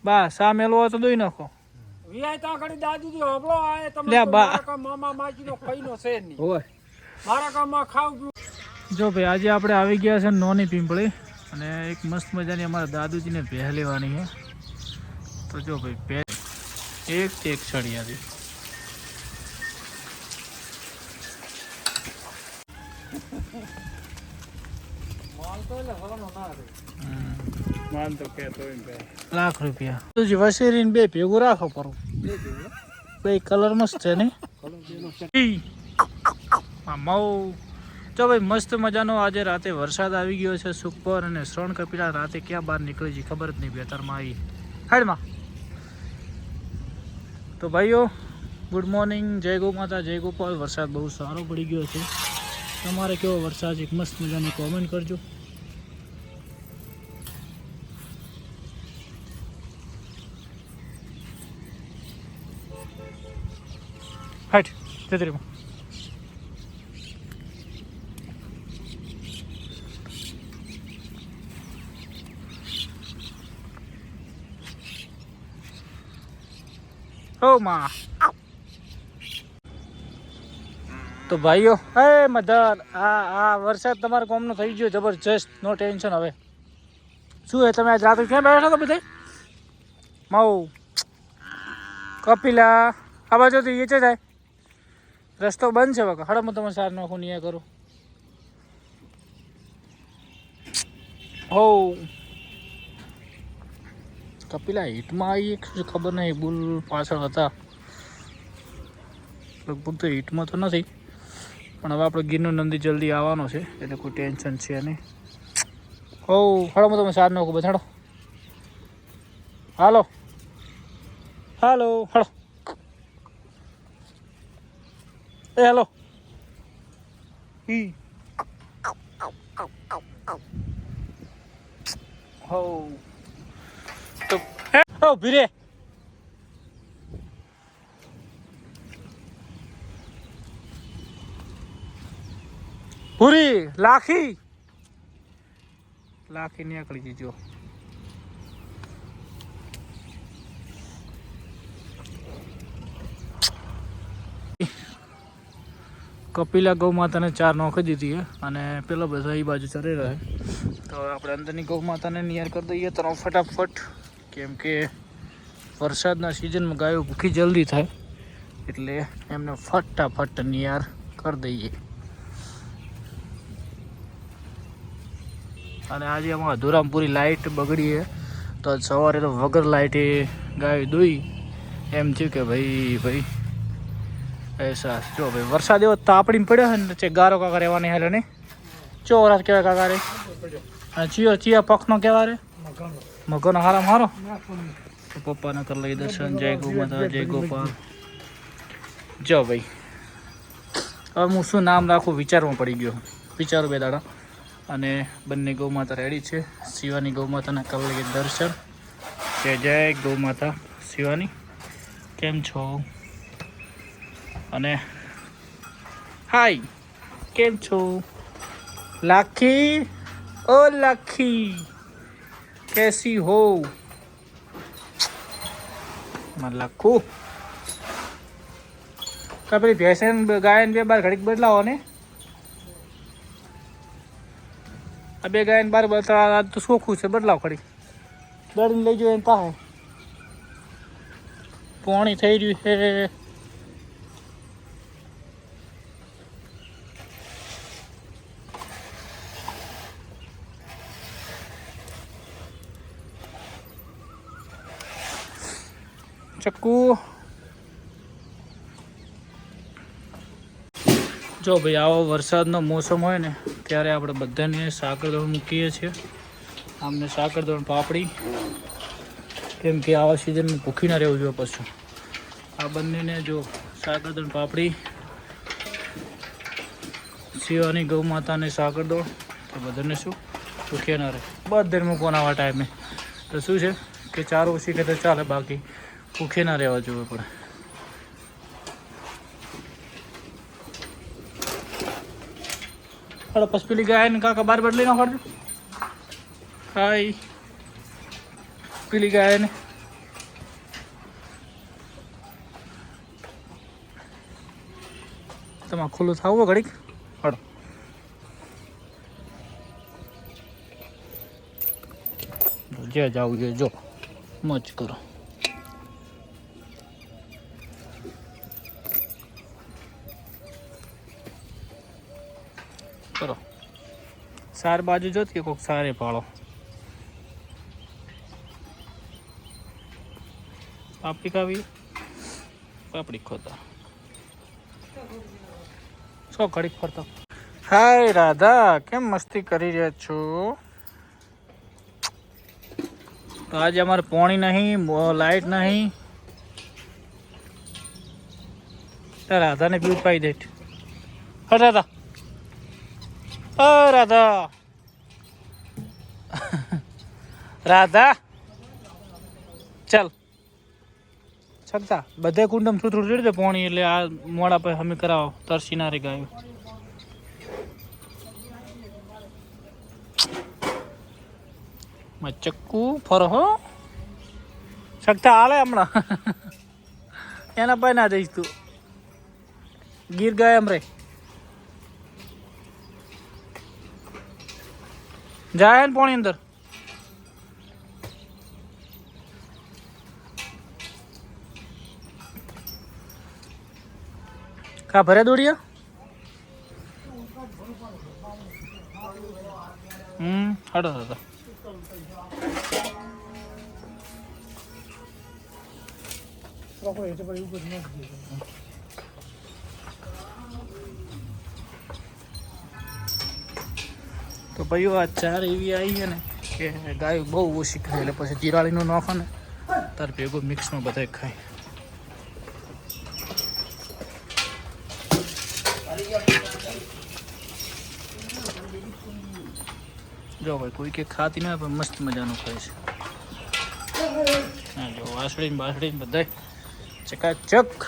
બસ આ મેલો હોય તો દોઈ નાખો. વિયાય તા ઘડી દાદીજી હોબળો આય તમે મારા કા મામા માજીનો કઈનો છે નહીં. હોય મારા ગામમાં ખાવ જો ભાઈ આજે આપણે આવી ગયા છે નોની પિંપળી અને એક મસ્ત મજાની અમારા દાદુજીને ભેહ લેવાની છે. તો જો ભાઈ ભેહ એક સળિયાથી લાખ રૂપિયા તુજી વસેરીને બે ભેગું રાખો પરું બે કલર મસ્ત છે ને મઉ. જો ભાઈ મસ્ત મજાનો આજે રાતે વરસાદ આવી ગયો છે સુપર અને શ્રણ કપિલા રાતે ક્યાં બહાર નીકળી છે ખબર જ નહીં. બેતરમાં આવી હાડમાં. તો ભાઈઓ ગુડ મોર્નિંગ, જય ગૌ માતા, જય ગોપાલ. વરસાદ બહુ સારો પડી ગયો છે. તમારે કેવો વરસાદ એક મસ્ત મજાની કોમેન્ટ કરજો. હાઈટ તેત્રીમાં ઓ માં. તો ભાઈઓ હે મધર આ વરસાદ તમારા કોમનો થઈ ગયો જબરજસ્ત. નો ટેન્શન. હવે શું હે તમે આજ રાત્રે ક્યાં બેઠા હતા બધા? મઉ કપિલા આ બાજુથી એ છે થાય રસ્તો બંધ છે બકા. હડો હું તમે સાર નાખું નહીં કરું. હો કપિલા હિટમાં આવી એક ખબર નહીં બુલ પાછળ હતા લગભગ. તો હિટમાં તો નથી પણ હવે આપણે ગીરનો નંદી જલ્દી આવવાનો છે એટલે કોઈ ટેન્શન છે નહીં. હો હડો હું તમે સાર નાખું બધાડો. હાલો હાલો હડો. એ હેલો હો તો હો ભીરે પૂરી લાખી નીકળી જીજો. કપિલા ગૌ માતાને 4 નોખી દીધી છે અને પેલો બધા એ બાજુ ચડી રહે. તો આપણે અંદરની ગૌ માતાને નિયર કરી દઈએ તો ફટાફટ, કેમ કે વરસાદના સિઝનમાં ગાયો ભૂખી જલ્દી થાય એટલે એમને ફટાફટ નિયર કરી દઈએ. અને આજે આમાં અધુરામપુરી લાઇટ બગડી છે તો સવારે તો વગર લાઇટે ગાય દોઈ. એમ થયું કે ભાઈ એસાસ. જો ભાઈ વરસાદ એવો તાપડીને પડ્યો છે ને ગારો કાકા રહેવાની હાલે ને ચોરાસ કહેવાય કાકા રે. અને ચિયા પક્ષનો કહેવા રે મગનો હારામ હારો. તો પપ્પાને કરી લઈ દર્શન. જય ગૌ માતા, જય ગોપાલ. જો ભાઈ હવે હું શું નામ રાખું વિચારમાં પડી ગયો. વિચારો બે દાડા. અને બંને ગૌ માતા રેડી છે. શિવાની ગૌ માતાના કરી લઈએ દર્શન. જય ગૌ માતા. શિવાની કેમ છો? અને હાય કેમ છો? લાખી ઓ લાખી કેસી હો? મને લાખું પેલી ભેંસન ગાયન બે બાર ઘડીક બદલાવો ને. આ બે ગાયન બાર બદલા તો સોખું છે. બદલાવ ઘડીક દળીને લઈ જોઈએ પાસે પોણી થઈ રહ્યું છે. ચક્કુ જો ભાઈ આવો વરસાદનો મોસમ હોય ને ત્યારે આપણે બધાને સાકરદોણ મૂકીએ છીએ. આમને સાકરદોણ પાપડી, કેમ કે આવા સિઝનમાં ભૂખી ના રહેવું જોઈએ. પશુ આ બંનેને જો સાકરદોણ પાપડી, શિવાની ગૌ માતાને સાકરદોણ, તો બધાને શું ભૂખ્યા ના રહે. બધે મૂકવાના આવા ટાઈમે તો શું છે કે ચાર ઓછી કે તો ચાલે, બાકી ભૂખે ના રહેવા જોઈએ પડે. અરે પછી પેલી ગાય ને કાકા બાર બદલી ના પડે. હાય પેલી ગાય ને તમારે ખુલ્લું થવું ઘડીક હડો જે જાવું જોઈએ જો મોજ કરો કરો સાર બાજુ જોત કે કોઈક સારે પાળો પાપડી ખાવી પાપડી ખોતા સો ઘડીક ફરતો હાય રાધા કેમ મસ્તી કરી રહ્યા છો તો આજે અમારે પાણી નહીં લાઈટ નહીં રાધાને બી ઉપાઈ દે હ રાધા રાધા રાધા ચાલ છકતા બધે કુંડમ થોડું રેડી દે પાણી એટલે આ મોડા પર અમે કરાવો તરસી ના રે ગાયો ચક્કુ ફરો હો છકતા હાલે હમણાં એના પાસે ના જઈશ તું ગીર ગાય એમ રે જાય ને પાણી અંદર કા ભરે દોડિયા હડો દાદા તો ભાઈઓ આ ચાર એવી આવી છે ને કે ગાય બહુ ઓછી ખાય એટલે પછી જીરાળીનું નાખો ને તાર ભેગું મિક્સમાં બધા ખાય જો ભાઈ કોઈ કે ખાતી ના પણ મસ્ત મજાનું ખાય છે હા જો વાસળી બાસળી બધા ચકાચક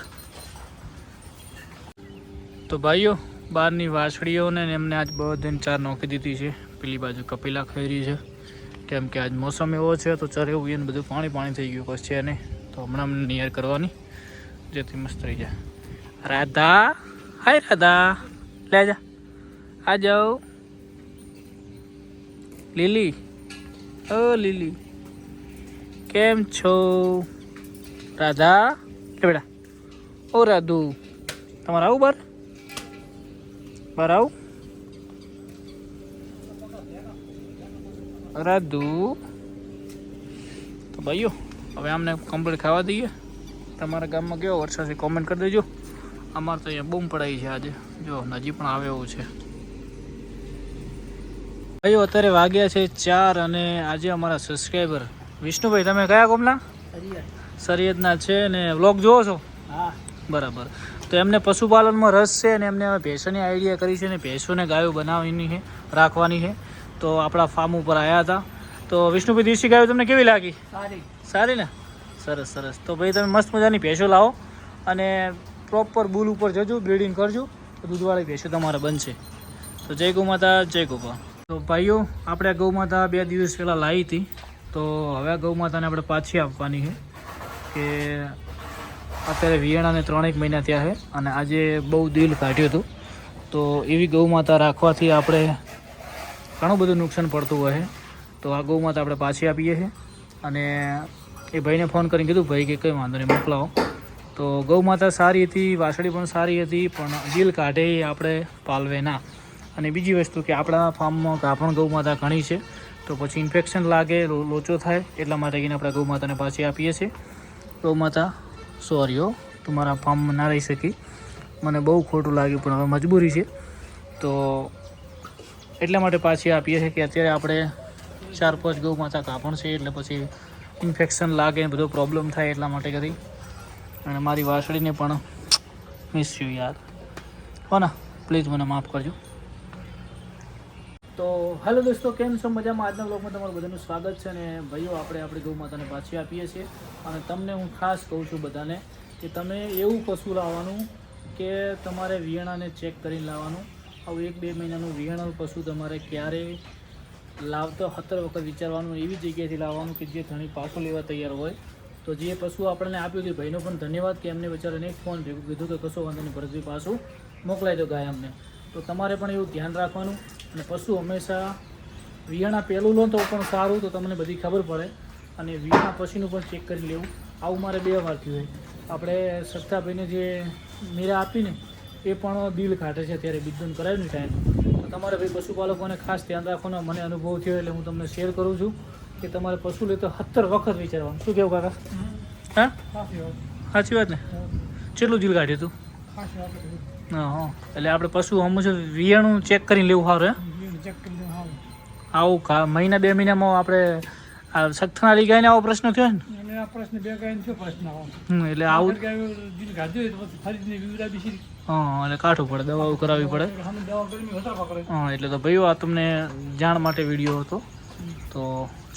તો ભાઈઓ બહારની વાસળીઓને એમને આજ બધાને ચાર નોખી દીધી છે પેલી બાજુ કપિલા ખાઈ રહી છે કેમ કે આજ મોસમ એવો છે તો ચાર એવું એને બધું પાણી થઈ ગયું પછી છે નહીં તો હમણાં અમને નિયર કરવાની જેથી મસ્ત રહી જાય રાધા હાય રાધા લે જા આ જાઓ લીલી ઓ લીલી કેમ છો રાધા લે બેટા ઓ રાધુ તમારે આવું બાર આવું રાધુ તો ભાઈઓ હવે આમને કમ્પ્લીટ ખાવા દઈએ તમારા ગામમાં કેવો વરસાદ છે કોમેન્ટ કરી દેજો અમારે તો અહીંયા બૂમ પડાઈ છે આજે જો નજી પણ આવે એવું છે ભાઈઓ અત્યારે વાગ્યા છે 4 અને આજે અમારા સબસ્ક્રાઈબર વિષ્ણુભાઈ તમે કયા ગામના સરિયદના છે ને વ્લોગ જોવો છો હા બરાબર તો એમને પશુપાલનમાં રસ છે અને એમને ભેંસોની આઈડિયા કરી છે ને ભેંસોને ગાયો બનાવવાની છે રાખવાની છે તો આપણા ફાર્મ ઉપર આવ્યા હતા તો વિષ્ણુભાઈ દેશી ગાયો તમને કેવી લાગી સારી ને સરસ સરસ તો ભાઈ તમે મસ્ત મજાની ભેંસો લાવો અને પ્રોપર બુલ ઉપર જજો બ્રીડિંગ કરજો તો દૂધવાળી ભેંસો તમારે બનશે તો જય ગૌ માતા જય ગોપા તો ભાઈઓ આપણે ગૌ માતા 2 દિવસ પહેલાં લાવી હતી તો હવે ગૌ માતાને આપણે પાછી આપવાની છે કે અત્યારે વિયાણાને 3-1 મહિના થયા છે અને આજે બહુ દિલ કાઢ્યું હતું તો એવી ગૌ માતા રાખવાથી આપણે ઘણું બધું નુકસાન પડતું હોય છે તો આ ગૌ માતા આપણે પાછી આપીએ છીએ અને એ ભાઈને ફોન કરીને કીધું ભાઈ કે કંઈ વાંધો નહીં મોકલાવો તો ગૌ માતા સારી હતી વાસળી પણ સારી હતી પણ દિલ કાઢે એ આપણે પાલવે ના અને બીજી વસ્તુ કે આપણા ફાર્મમાં ગાભણ ગૌ માતા ઘણી છે તો પછી ઇન્ફેક્શન લાગે લોચો થાય એટલા માટે એને આપણે ગૌ માતાને પાછી આપીએ છીએ ગૌ માતા સોરી હો તમારા ફાર્મમાં ના રહી શકી મને બહુ ખોટું લાગ્યું પણ હવે મજબૂરી છે તો એટલા માટે પાછી આપીએ છીએ કે અત્યારે આપણે 4-5 ગૌ માતા કાપણ છે એટલે પછી ઇન્ફેક્શન લાગે ને બધો પ્રોબ્લેમ થાય એટલા માટે કરી અને મારી વાસળીને પણ મિસ યુ યાર હો ને પ્લીઝ મને માફ કરજો તો હેલો દોસ્તો કેમ છો મજામાં આજના બ્લોગમાં તમારું બધાનું સ્વાગત છે અને ભાઈઓ આપણે આપણી ગૌ માતાને પાછી આપીએ છીએ અને તમને હું ખાસ કહું છું બધાને કે તમે એવું પશુ લાવવાનું કે તમારે વિયાણાને ચેક કરીને લાવવાનું આવું 1-2 મહિનાનું વિયાણાનું પશુ તમારે ક્યારેય લાવતો 17 વખત વિચારવાનું, એવી જગ્યાએથી લાવવાનું કે જે ધણી પાછું લેવા તૈયાર હોય. તો જે પશુ આપણને આપ્યું હતું ભાઈનો પણ ધન્યવાદ કે એમને બચારાને એક ફોન ભેગું કીધું કે કશો વાંધો નહીં ભરતભાઈ પાછું મોકલાઈ દો ગાય અમને. તો તમારે પણ એવું ધ્યાન રાખવાનું. અને પશુ હંમેશા વિયાણા પહેલું લો તો પણ સારું, તો તમને બધી ખબર પડે. અને વિયાણા પછીનું પણ ચેક કરી લેવું. આવું મારે 2 વાર થયું હોય. આપણે સત્તાભાઈને જે મીરા આપીને એ પણ દિલ કાઢે છે અત્યારે બીજું કરાવ્યું ને ટાઈમ. તો તમારે ભાઈ પશુપાલકોને ખાસ ધ્યાન રાખવાનો. મને અનુભવ થયો એટલે હું તમને શેર કરું છું કે તમારે પશુ લેતો 17 વખત વિચારવાનું. શું કેવું કાકા? હા સાચી વાત ને? કેટલું દિલ કાઢ્યું તું? હા એટલે આપણે પશુ હંમેશા વિયાણું ચેક કરીને લેવું સારું. આવું મહિના 2 મહિનામાં આપણે આ સખ્તનાલી ગાયને આવો પ્રશ્ન થયો ને એટલે આવું હા એટલે કાઢવું પડે, દવાઓ કરાવવી પડે. હા એટલે તો ભાઈઓ આ તમને જાણ માટે વિડીયો હતો. તો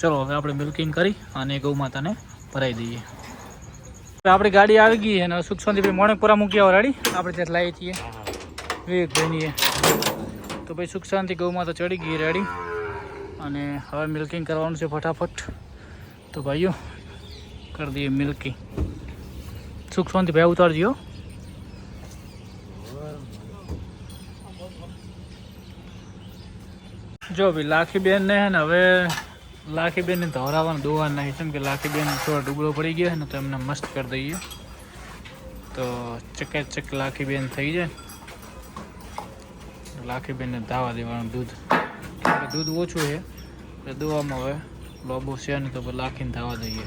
ચલો હવે આપણે મિલ્કિંગ કરી અને ગૌ માતાને ભરાઈ દઈએ. આપણી ગાડી આવી ગઈ અને સુખ શાંતિભાઈ મોણેપુરા મૂકી આવો રેડી. આપણે ત્યાં લાવી છીએ વિવેકભાઈની. તો ભાઈ સુખ શાંતિ ગૌ માતા ચડી ગઈ રેડી. અને હવે મિલ્કિંગ કરવાનું છે ફટાફટ. તો ભાઈઓ કરી દઈએ મિલ્કિંગ. સુખ શાંતિ ભાઈ ઉતારજો. જો ભાઈ લાખીબેન ને ને હવે લાખીબેનને ધોરાવાનું દોવા નાખી છે કે લાખીબેન થોડા ડૂબળો પડી ગયા છે ને તો એમને મસ્ત કરી દઈએ. તો ચકાચક લાખીબેન થઈ જાય. લાખીબેનને ધાવા દેવાનું દૂધ. દૂધ ઓછું છે એટલે દોવામાં હવે લોબો છે ને તો લાખીને ધાવા દઈએ.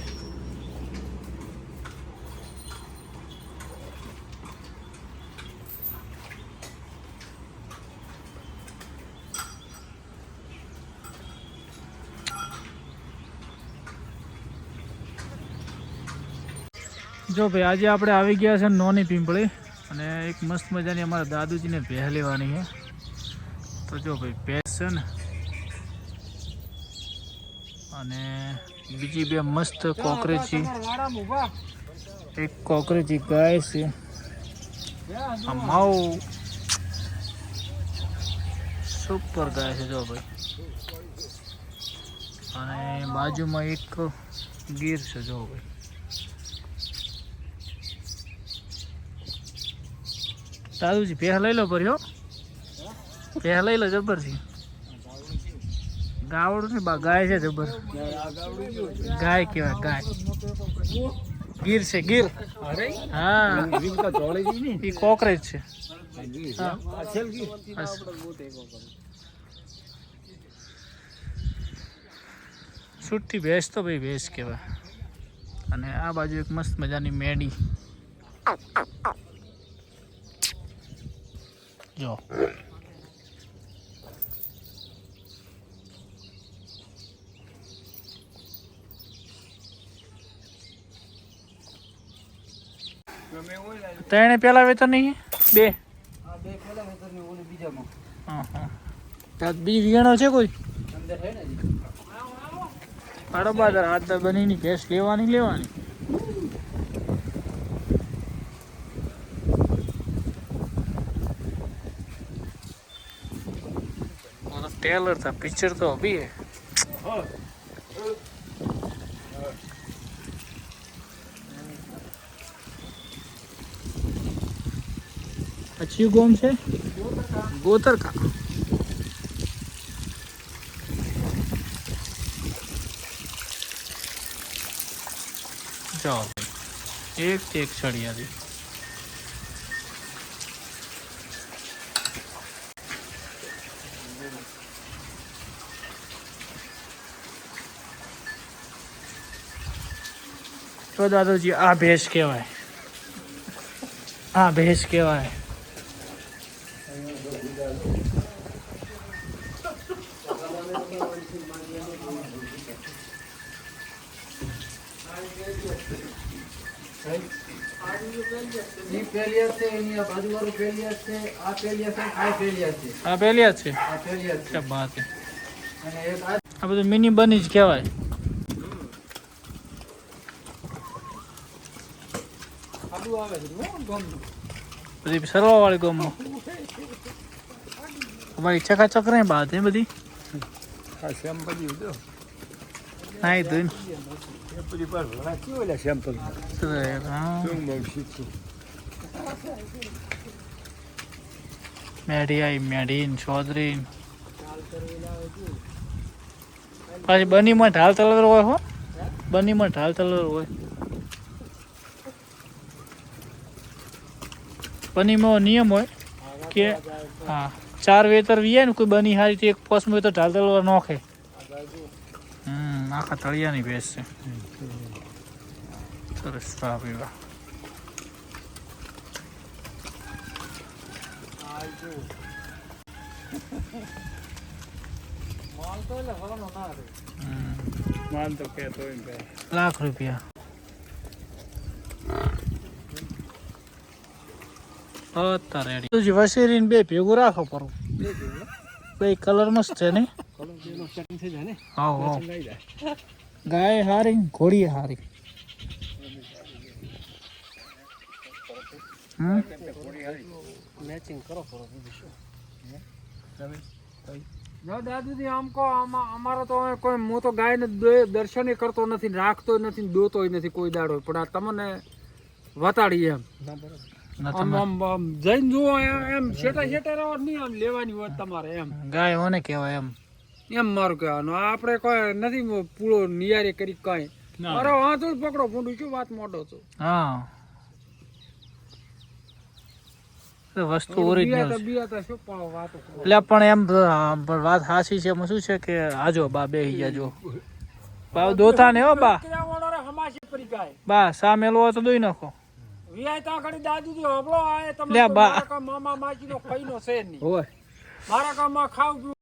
જો ભાઈ આજે આપણે આવી ગયા છે નોની પિંપળી અને એક મસ્ત મજાની અમારા દાદુજીને ભેહ લેવાની છે. તો જો ભાઈ ભેંસ છે ને અને બીજી 2 મસ્ત કોકરેચી, એક કોકરેચી ગાય છે. આ માવ સુપર ગાય છે જો ભાઈ. અને બાજુમાં એક ગીર છે જો ભાઈ. દાદુજી ભેહ લઈ લો ભર્યો, ભેહ લઈ લો જબર છે. ગાવડું ને બા ગાય છે જબર. ગાય કેવાય ગાય. ગીર છે ગીર. હા એ કોકરેજ છે. છૂટી ભેંસ તો ભાઈ ભેંસ કહેવાય. અને આ બાજુ એક મસ્ત મજાની મેડી જો. ત્રણે પેલા વેતન નહીં 2 હા હા બીજી વિયાણો છે કોઈ બરાબર. હાથ તો બનીની ભેંસ લેવાની टेलर था पिक्चर तो अभी है. अच्छी कौन से गोतर का जाओ एक सड़िया थी. तो दादाजी आ भैंस कहवाय, आ भैंस कहवाय. क्या बात है. आ બધું મિની બની જ કહેવાય. બધી સરવા વાળી ગોમમાં ભાઈ ચકાચક રહે બાત હે બધી. આ સેમ્પલ દો નાઈ ધોઈને પેલી પર રાખી ઓલા સેમ્પલ હા શું બહુ શીખું મેઢી મેઢીન ચૌધરી પાછી બનીમાં ઢાલ તલવાર હોય હો બનીમાં ઢાલ તલવાર હોય બનીમાં નિયમ હોય કે હા 4 વેતર વીએ ને કોઈ બની હારી તો એક પોસમાં તો ઢાલ તલવાર નોખે આખા તળિયાની ભેંસ છે સરસ વાહ ભાઈ વાહ માલ તો કહેતો હોય ને લાખ રૂપિયા રેડી વસેરીને બે ભેગું રાખો પરું બે કલર મસ્ત છે ને હા હા ગાય હારી ઘોડી હારી મેચિંગ કરો ના દાદુજી આમ કહો અમારે તો હવે કોઈ હું તો ગાયને દર્શન કરતો નથી રાખતો નથી દોતોય નથી કોઈ દાડો પણ આ તમને વતાડી એમ આમ આમ જઈને જુઓ એમ શેટા રહો નહીં આમ લેવાની હોય તમારે એમ ગાય હોને કહેવાય એમ મારું કહેવાનું આપણે કોઈ નથી પૂરો નિયારી કરી કઈ અરે વાંધો પકડો ફૂંડું શું વાત મોટો છો હા વસ્તુ ઓરિજિનલ એટલે પણ એમ વાત હાસી છે એમાં શું છે કે આજો બા બે ગયા જો બા દોતા ને હો બા સામેલો હોય તો દોઈ નાખો મારા કામમાં ખાવ